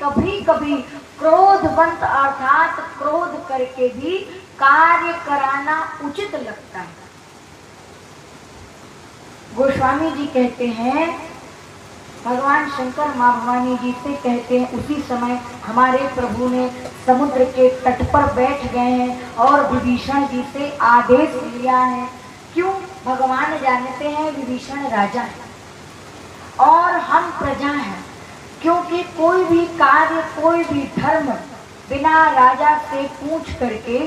कभी कभी क्रोधवंत अर्थात क्रोध करके भी कार्य कराना उचित लगता है। गोस्वामी जी कहते हैं, भगवान शंकर माँ भवानी जी से कहते हैं, उसी समय हमारे प्रभु ने समुद्र के तट पर बैठ गए हैं और विभीषण जी से आदेश लिया है। क्यों? भगवान जानते हैं विभीषण राजा है और हम प्रजा हैं, क्योंकि कोई भी कार्य कोई भी धर्म बिना राजा से पूछ करके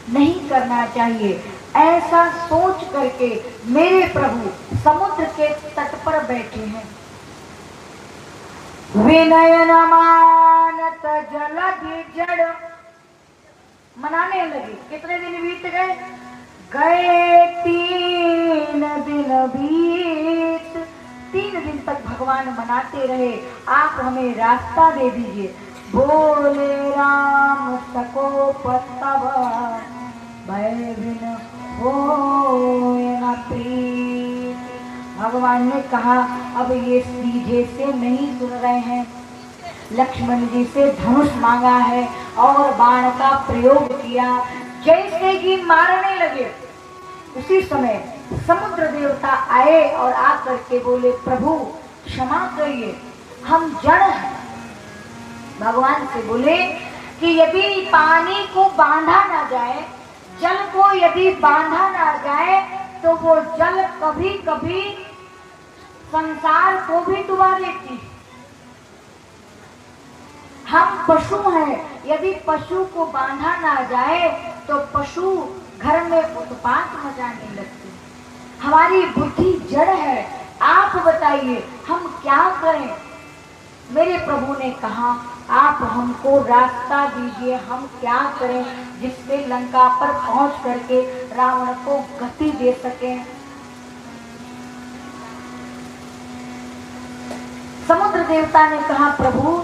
नहीं करना चाहिए। ऐसा सोच करके मेरे प्रभु समुद्र के तट पर बैठे हैं। विनयन मानत जलधि जड़, मनाने लगे। कितने दिन बीत गए? गए 3 दिन बीत। 3 दिन तक भगवान मनाते रहे, आप हमें रास्ता दे दीजिए। बोले राम सको तब भय बिन होय न प्रीति। भगवान ने कहा अब ये सीधे से नहीं सुन रहे हैं। लक्ष्मण जी से धनुष मांगा है और बाण का प्रयोग किया। जैसे ही मारने लगे उसी समय समुद्र देवता आए और आकर के बोले, प्रभु क्षमा करिए, हम जड़ हैं। भगवान से बोले कि यदि पानी को बांधा ना जाए, जल को यदि बांधा ना जाए, तो वो जल कभी कभी संसार को भी डुबा देती है। हम पशु हैं, यदि पशु को बांधा ना जाए तो पशु घर में उत्पात मचाने लगते हैं। हमारी बुद्धि जड़ है, आप बताइए हम क्या करें? मेरे प्रभु ने कहा आप हमको रास्ता दीजिए, हम क्या करें जिससे लंका पर पहुंच करके रावण को गति दे सकें। समुद्र देवता ने कहा, प्रभु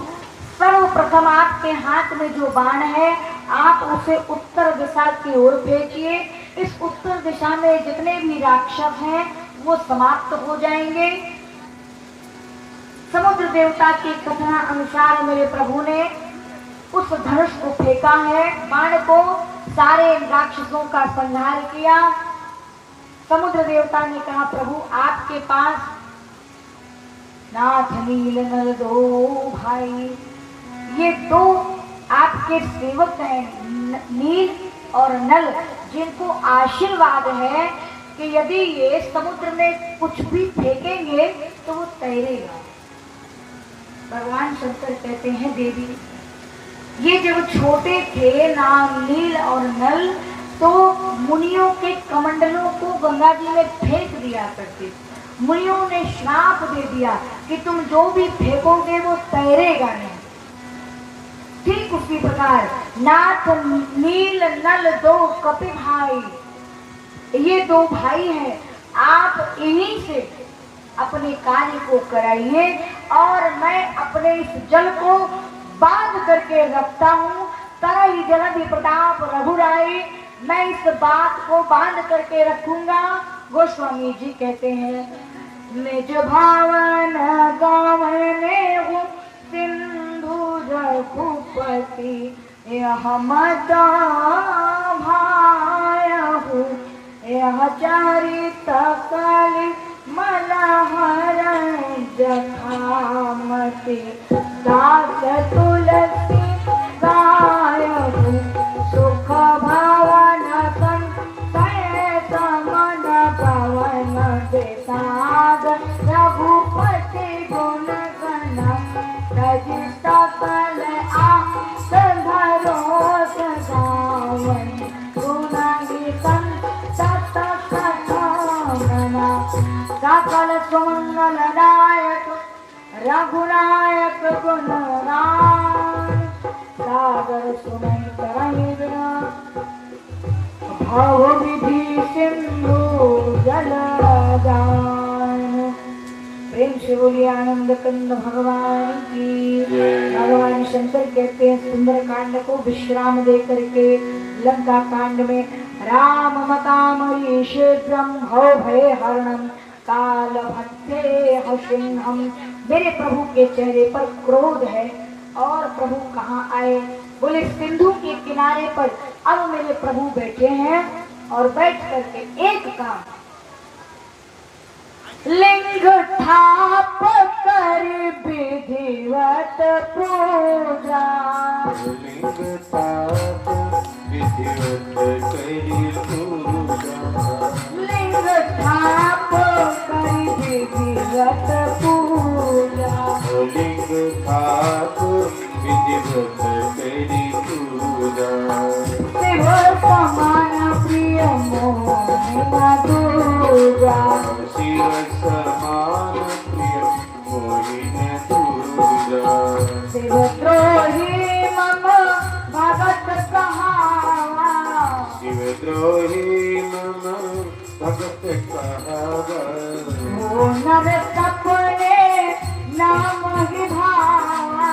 सर्वप्रथम आपके हाथ में जो बाण है आप उसे उत्तर दिशा की ओर फेंकिए। इस उत्तर दिशा में जितने भी राक्षस हैं वो समाप्त हो जाएंगे। समुद्र देवता के कथन अनुसार मेरे प्रभु ने उस धनुष को फेंका है, बाण को, सारे राक्षसों का संहार किया। समुद्र देवता ने कहा, प्रभु आपके पास नाथ नील नल 2 भाई, ये 2 आपके सेवक हैं, नील और नल, जिनको आशीर्वाद है कि यदि ये समुद्र में कुछ भी फेंकेंगे तो वो तैरेगा। भगवान शंकर कहते हैं, देवी ये जब छोटे थे नाम नील और नल, तो मुनियों के कमंडलों को गंगा जी में फेंक दिया करते। मुनियों ने श्राप दे दिया कि तुम जो भी फेंकोगे वो तैरेगा नहीं। ठीक उसी प्रकार नाथ नील नल 2 कपि भाई, ये 2 भाई हैं, आप इन्हीं से अपने कार्य को कराइए और मैं अपने इस जल को बांध करके रखता हूँ। तरहि जलधि प्रताप रघुराई, मैं इस बात को बांध करके रखूंगा। गोस्वामी जी कहते हैं, निज भावन गावने हूँ सिंधु रघुपति, यह मता भाय हूँ, यह चरित कलि मलहर जखामति, दास तुलसी गाय हूँ, सुख भवन संतय समन पवन बेताग, रघुपति गुण गण तजि सकल आस धरोस गावै, गुणगीतं सत कथामना, सकल सुमंगलदायक रघुनायक गुणराय, सागर सुमन तरहि बिना भव विधि सिंधु जलदान। प्रेम से बोलिए आनंद कंद भगवान की। भगवान शंकर कहते हैं, सुंदर कांड को विश्राम दे करके लंका कांड में राम मकामयी शीघ्रम भव भय हरणम काल भक्ते हसिंहम, मेरे प्रभु के चेहरे पर क्रोध है, और प्रभु कहाँ आए? बोले सिंधु के किनारे पर अब मेरे प्रभु बैठे हैं और बैठ करके एक काम, लिंग थाप कर विधिवत पूजा, लिंग थाप विधिवत करी पूजा, लिंग थाप कर विधिवत पूजा, लिंग थाप विधिवत करी पूजा, शिव समान प्रिय मोहिना दूजा, शिव समान प्रिय मोहिनी दूजा, शिवद्रोही मम भगत कहावा, शिवद्रोही मम भगत कहावा, ओ नर सपने नाम ही भावा,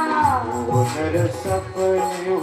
ओ नर सपने